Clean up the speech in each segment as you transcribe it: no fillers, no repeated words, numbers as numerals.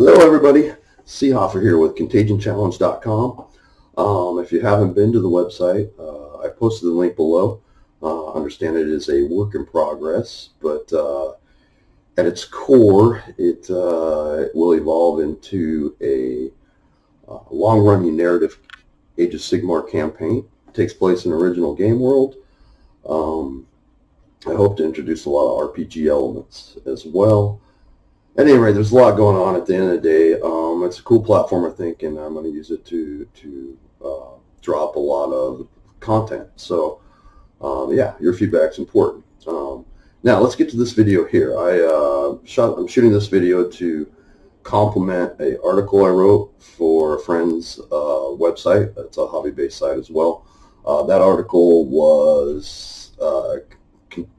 Hello everybody, Seehofer here with ContagionChallenge.com. If you haven't been to the website, I posted the link below. Understand it is a work in progress, but at its core, it will evolve into a long-running narrative Age of Sigmar campaign. It takes place in original game world. I hope to introduce a lot of RPG elements as well. At any rate, there's a lot going on at the end of the day. It's a cool platform, I think, and I'm going to use it to drop a lot of content. So, yeah, your feedback's important. Now, let's get to this video here. I'm shooting this video to complement an article I wrote for a friend's website. It's a hobby-based site as well. That article was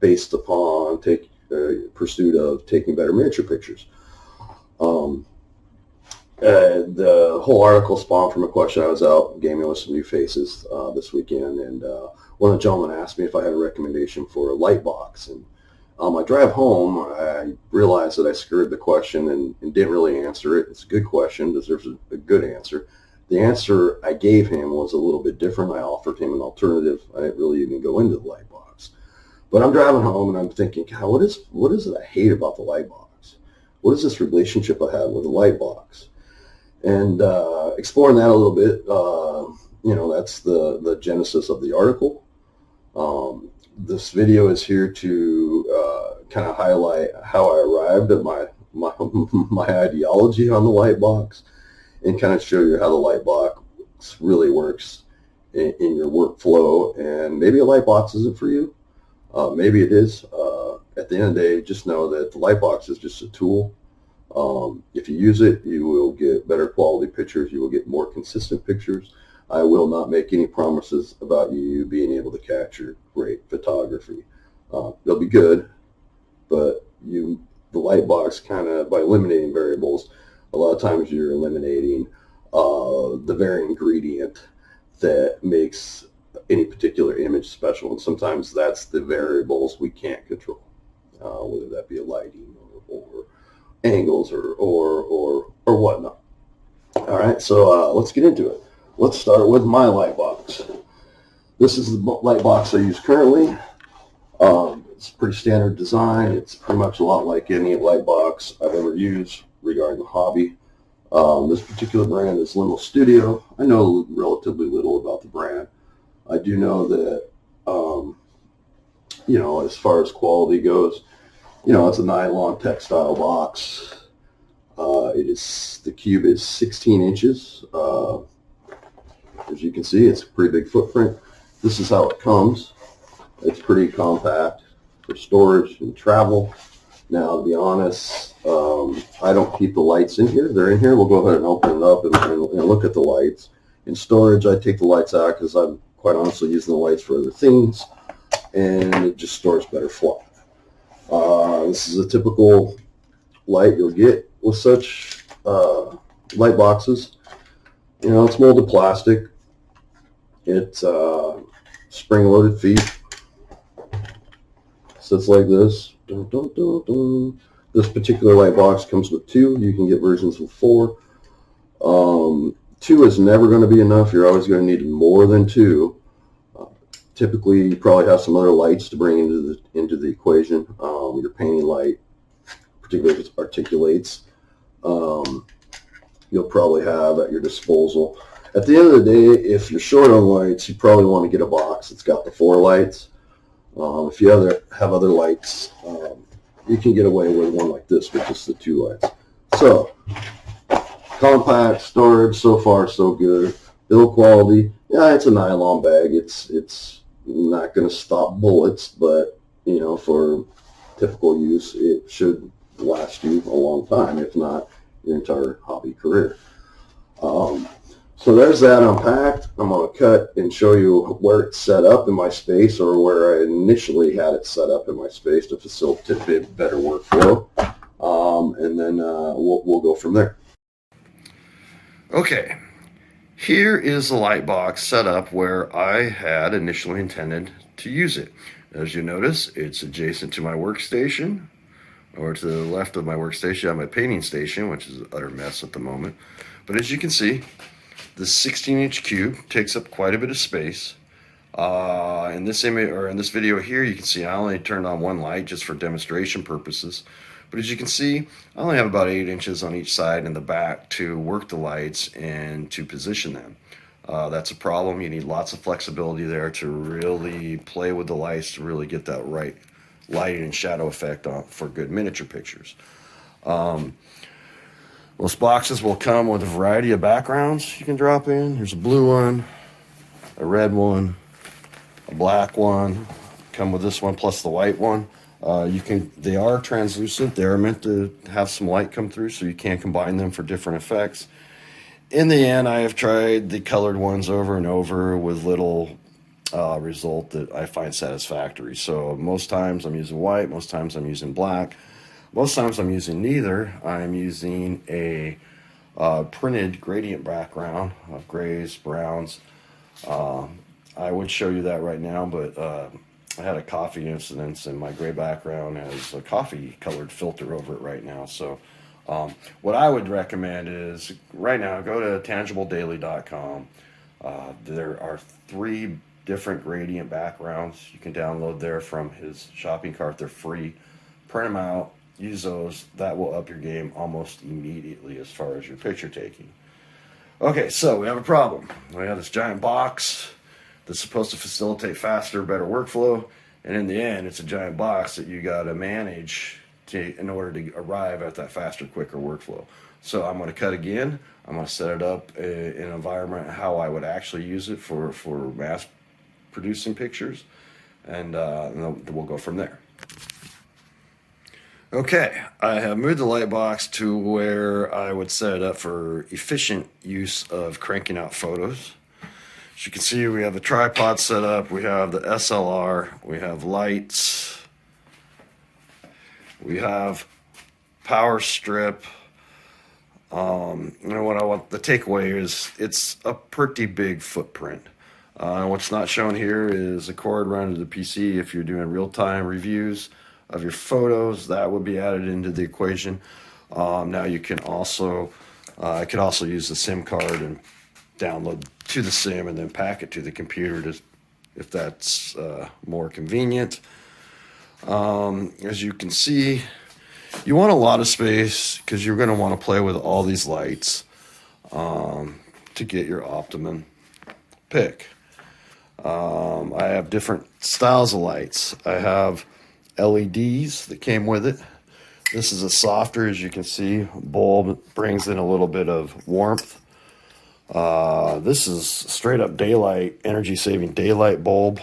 based upon pursuit of taking better miniature pictures. The whole article spawned from a question. I was out gaming with some new faces this weekend, and one of the gentlemen asked me if I had a recommendation for a light box. And on my drive home, I realized that I screwed the question and didn't really answer it. It's a good question, deserves a good answer. The answer I gave him was a little bit different. I offered him an alternative. I didn't really even go into the light box. But I'm driving home and I'm thinking, God, what is it I hate about the light box? What is this relationship I have with the light box? And exploring that a little bit, that's the genesis of the article. This video is here to kind of highlight how I arrived at my ideology on the light box, and kind of show you how the light box really works in your workflow. And maybe a light box isn't for you. Maybe it is. At the end of the day, just know that the light box is just a tool. If you use it, you will get better quality pictures. You will get more consistent pictures. I will not make any promises about you being able to capture great photography. They'll be good, but the light box kind of, by eliminating variables, a lot of times you're eliminating the very ingredient that makes any particular image special, and sometimes that's the variables we can't control, whether that be a lighting or angles or whatnot. All right, so let's get into it. Let's start with my light box. This is the light box I use currently. It's a pretty standard design. It's pretty much a lot like any light box I've ever used regarding the hobby. This particular brand is Limo Studio. I know relatively little about the brand. I do know that, as far as quality goes, it's a nylon textile box. The cube is 16 inches. As you can see, it's a pretty big footprint. This is how it comes. It's pretty compact for storage and travel. Now, to be honest, I don't keep the lights in here. They're in here. We'll go ahead and open it up and look at the lights. In storage, I take the lights out because I'm quite honestly using the lights for other things, and it just stores better flat. This is a typical light you'll get with such light boxes. It's molded plastic. It's spring-loaded feet. Sits like this. Dun, dun, dun, dun. This particular light box comes with 2. You can get versions with 4. 2 is never going to be enough. You're always going to need more than 2. Typically, you probably have some other lights to bring into the equation. Your painting light, particularly if it articulates, you'll probably have at your disposal. At the end of the day, if you're short on lights, you probably want to get a box that's got the 4 lights. If you have other lights, you can get away with one like this with just the 2 lights. So, compact storage, so far so good. Build quality, yeah, it's a nylon bag. It's not going to stop bullets, but for typical use, it should last you a long time, if not your entire hobby career. So there's that unpacked. I'm going to cut and show you where it's set up in my space, or where I initially had it set up in my space to facilitate better workflow, and then we'll go from there. Okay, here is the light box set up where I had initially intended to use it. As you notice, it's adjacent to my workstation. Or to the left of my workstation, I have my painting station, which is an utter mess at the moment. But as you can see, the 16-inch cube takes up quite a bit of space. In this image, or in this video here, you can see I only turned on one light just for demonstration purposes. But as you can see, I only have about 8 inches on each side and the back to work the lights and to position them. That's a problem. You need lots of flexibility there to really play with the lights to really get that right light and shadow effect on for good miniature pictures. Most boxes will come with a variety of backgrounds you can drop in. Here's a blue one, a red one, a black one. Come with this one plus the white one. They are translucent. They are meant to have some light come through, so you can combine them for different effects. In the end, I have tried the colored ones over and over with little result that I find satisfactory. So most times I'm using white, most times I'm using black, most times I'm using neither. I'm using a printed gradient background of grays, browns. I would show you that right now, but I had a coffee incident and my gray background has a coffee colored filter over it right now. So what I would recommend is right now go to tangibledaily.com. There are 3 different gradient backgrounds you can download there from his shopping cart. They're free. Print them out, use those. That will up your game almost immediately as far as your picture taking. Okay, so we have a problem. We have this giant box that's supposed to facilitate faster, better workflow, and in the end, it's a giant box that you got to manage in order to arrive at that faster, quicker workflow. So I'm going to cut again. I'm going to set it up in an environment how I would actually use it for mass producing pictures, and we'll go from there. Okay, I have moved the light box to where I would set it up for efficient use of cranking out photos. As you can see, we have the tripod set up, we have the SLR, we have lights, we have power strip. What I want the takeaway is it's a pretty big footprint. What's not shown here is a cord running to the PC. If you're doing real-time reviews of your photos, that would be added into the equation. Now you can also, I could also use the SIM card and download to the SIM and then pack it to the computer if that's more convenient. As you can see, you want a lot of space because you're going to want to play with all these lights to get your optimum pick. I have different styles of lights. I have LEDs that came with it. This is a softer, as you can see, bulb. It brings in a little bit of warmth. This is straight up daylight, energy saving daylight bulb.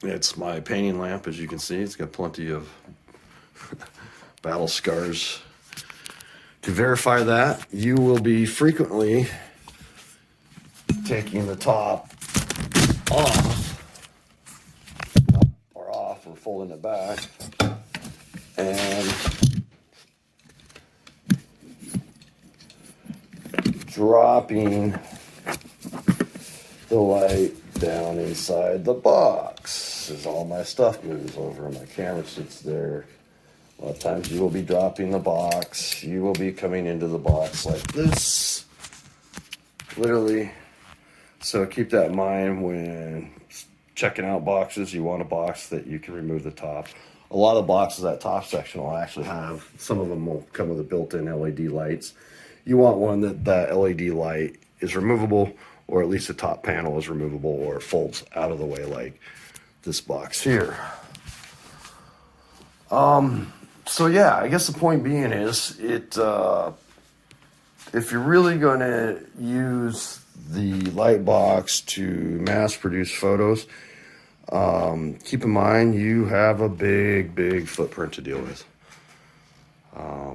It's my painting lamp, as you can see. It's got plenty of battle scars. To verify that, you will be frequently taking the top off, or folding it back, and dropping the light down inside the box as all my stuff moves over and my camera sits there. A lot of times you will be dropping the box. You will be coming into the box like this, literally. So keep that in mind when checking out boxes. You want a box that you can remove the top. A lot of boxes, that top section will actually have, some of them will come with a built-in LED lights. You want one that LED light is removable, or at least the top panel is removable or folds out of the way like this box here. So yeah, I guess the point being is if you're really going to use the light box to mass produce photos, keep in mind you have a big footprint to deal with.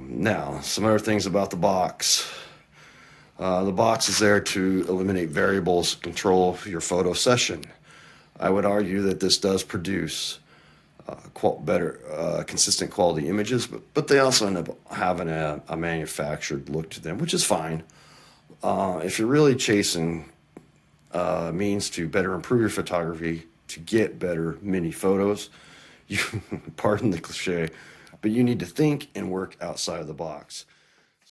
Now, some other things about the box. The box is there to eliminate variables, control your photo session. I would argue that this does produce better, consistent quality images, but they also end up having a manufactured look to them, which is fine. If you're really chasing means to better improve your photography, to get better mini photos, you pardon the cliche, but you need to think and work outside of the box.